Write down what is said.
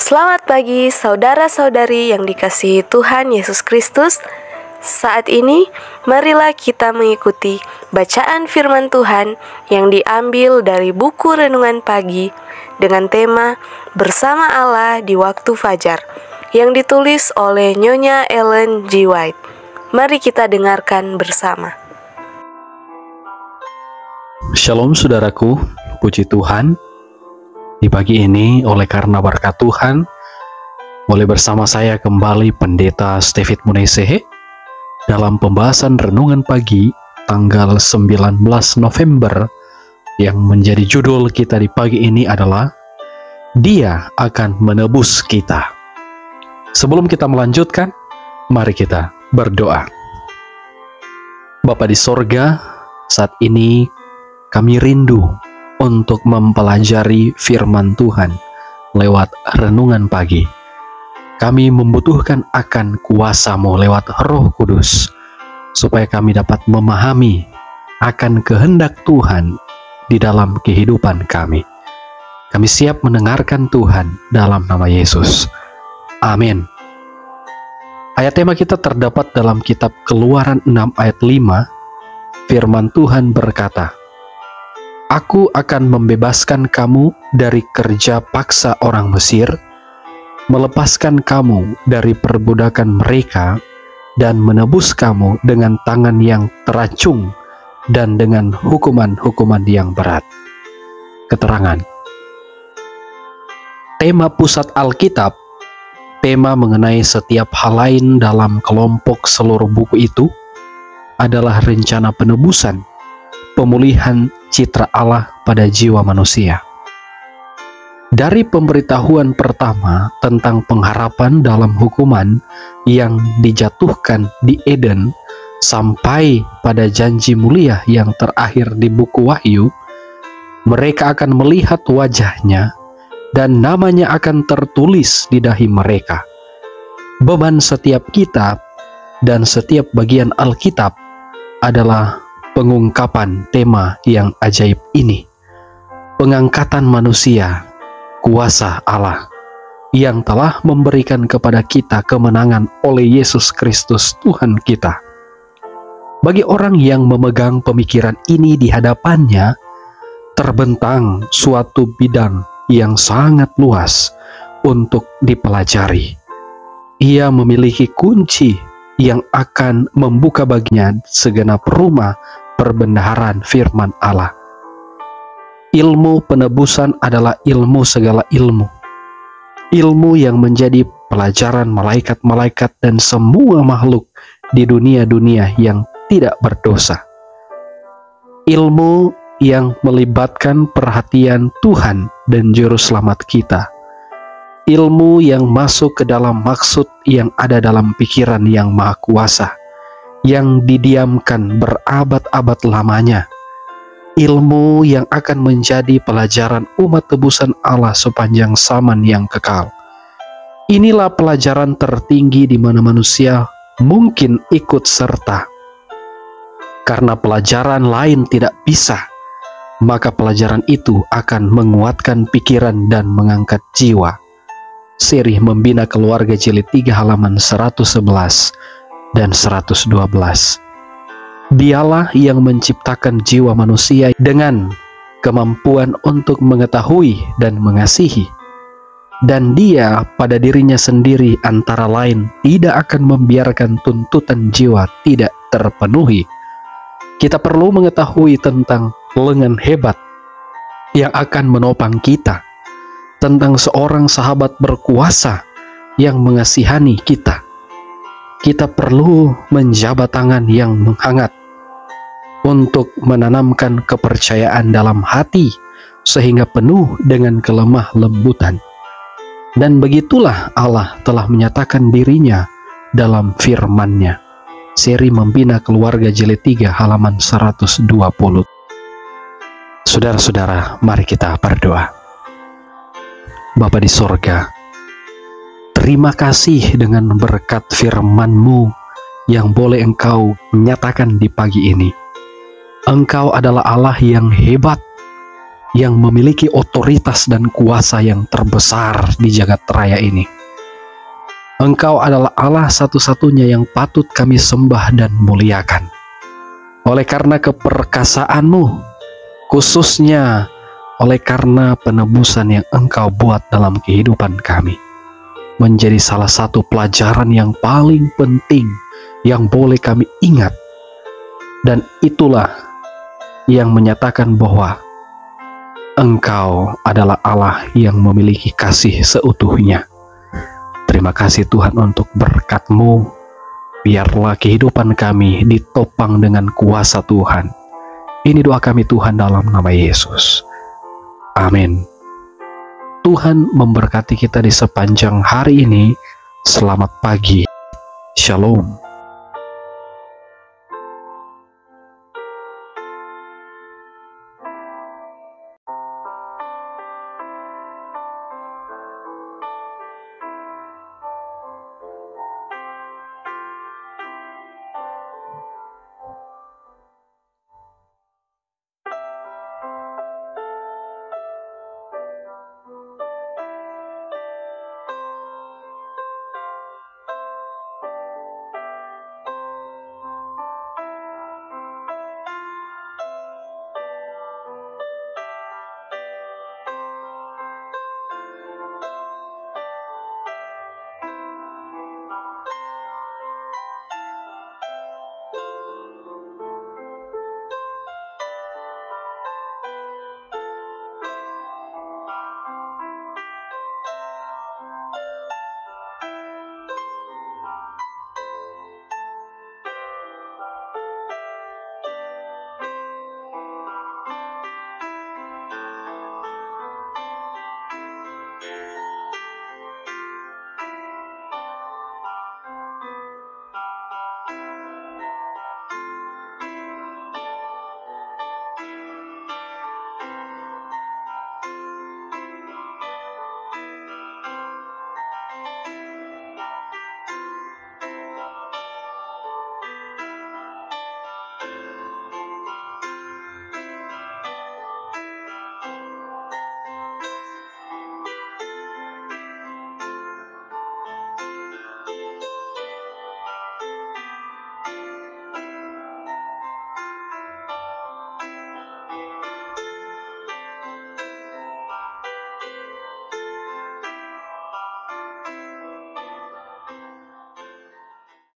Selamat pagi saudara-saudari yang dikasihi Tuhan Yesus Kristus. Saat ini marilah kita mengikuti bacaan firman Tuhan yang diambil dari buku Renungan Pagi dengan tema Bersama Allah di Waktu Fajar yang ditulis oleh Nyonya Ellen G. White. Mari kita dengarkan bersama. Shalom saudaraku, puji Tuhan. Di pagi ini, oleh karena berkat Tuhan, boleh bersama saya kembali Pendeta Stefit Munesehe dalam pembahasan Renungan Pagi tanggal 19 November yang menjadi judul kita di pagi ini adalah Dia akan menebus kita. Sebelum kita melanjutkan, mari kita berdoa. Bapa di sorga, saat ini kami rindu untuk mempelajari firman Tuhan lewat renungan pagi. Kami membutuhkan akan kuasa-Mu lewat Roh Kudus, supaya kami dapat memahami akan kehendak Tuhan di dalam kehidupan kami. Kami siap mendengarkan Tuhan dalam nama Yesus. Amin. Ayat tema kita terdapat dalam kitab Keluaran 6 ayat 5. Firman Tuhan berkata, Aku akan membebaskan kamu dari kerja paksa orang Mesir, melepaskan kamu dari perbudakan mereka, dan menebus kamu dengan tangan yang teracung dan dengan hukuman-hukuman yang berat. Keterangan. Tema pusat Alkitab, tema mengenai setiap hal lain dalam kelompok seluruh buku itu, adalah rencana penebusan, pemulihan citra Allah pada jiwa manusia. Dari pemberitahuan pertama tentang pengharapan dalam hukuman yang dijatuhkan di Eden sampai pada janji mulia yang terakhir di buku Wahyu, mereka akan melihat wajahnya dan namanya akan tertulis di dahi mereka. Beban setiap kitab dan setiap bagian Alkitab adalah pengungkapan tema yang ajaib ini, pengangkatan manusia, kuasa Allah yang telah memberikan kepada kita kemenangan oleh Yesus Kristus Tuhan kita. Bagi orang yang memegang pemikiran ini di hadapannya, terbentang suatu bidang yang sangat luas untuk dipelajari. Ia memiliki kunci yang akan membuka baginya segenap rumah perbendaharaan firman Allah. Ilmu penebusan adalah ilmu segala ilmu. Ilmu yang menjadi pelajaran malaikat-malaikat dan semua makhluk di dunia-dunia yang tidak berdosa. Ilmu yang melibatkan perhatian Tuhan dan Juru Selamat kita. Ilmu yang masuk ke dalam maksud yang ada dalam pikiran yang maha kuasa, yang didiamkan berabad-abad lamanya. Ilmu yang akan menjadi pelajaran umat tebusan Allah sepanjang zaman yang kekal. Inilah pelajaran tertinggi di mana manusia mungkin ikut serta. Karena pelajaran lain tidak bisa, maka pelajaran itu akan menguatkan pikiran dan mengangkat jiwa. Seri Membina Keluarga Jilid 3 halaman 111 dan 112. Dialah yang menciptakan jiwa manusia dengan kemampuan untuk mengetahui dan mengasihi. Dan Dia pada dirinya sendiri antara lain tidak akan membiarkan tuntutan jiwa tidak terpenuhi. Kita perlu mengetahui tentang lengan hebat yang akan menopang kita, tentang seorang sahabat berkuasa yang mengasihani kita. Kita perlu menjabat tangan yang menghangat untuk menanamkan kepercayaan dalam hati sehingga penuh dengan kelemah lembutan. Dan begitulah Allah telah menyatakan dirinya dalam firman-Nya. Seri Membina Keluarga Jilid 3 halaman 120. Saudara-saudara, mari kita berdoa. Bapa di sorga, terima kasih dengan berkat firman-Mu yang boleh Engkau nyatakan di pagi ini. Engkau adalah Allah yang hebat, yang memiliki otoritas dan kuasa yang terbesar di jagat raya ini. Engkau adalah Allah satu-satunya yang patut kami sembah dan muliakan. Oleh karena keperkasaanmu, khususnya oleh karena penebusan yang Engkau buat dalam kehidupan kami, menjadi salah satu pelajaran yang paling penting yang boleh kami ingat. Dan itulah yang menyatakan bahwa Engkau adalah Allah yang memiliki kasih seutuhnya. Terima kasih Tuhan untuk berkat-Mu. Biarlah kehidupan kami ditopang dengan kuasa Tuhan. Ini doa kami Tuhan dalam nama Yesus. Amin. Tuhan memberkati kita di sepanjang hari ini. Selamat pagi. Shalom.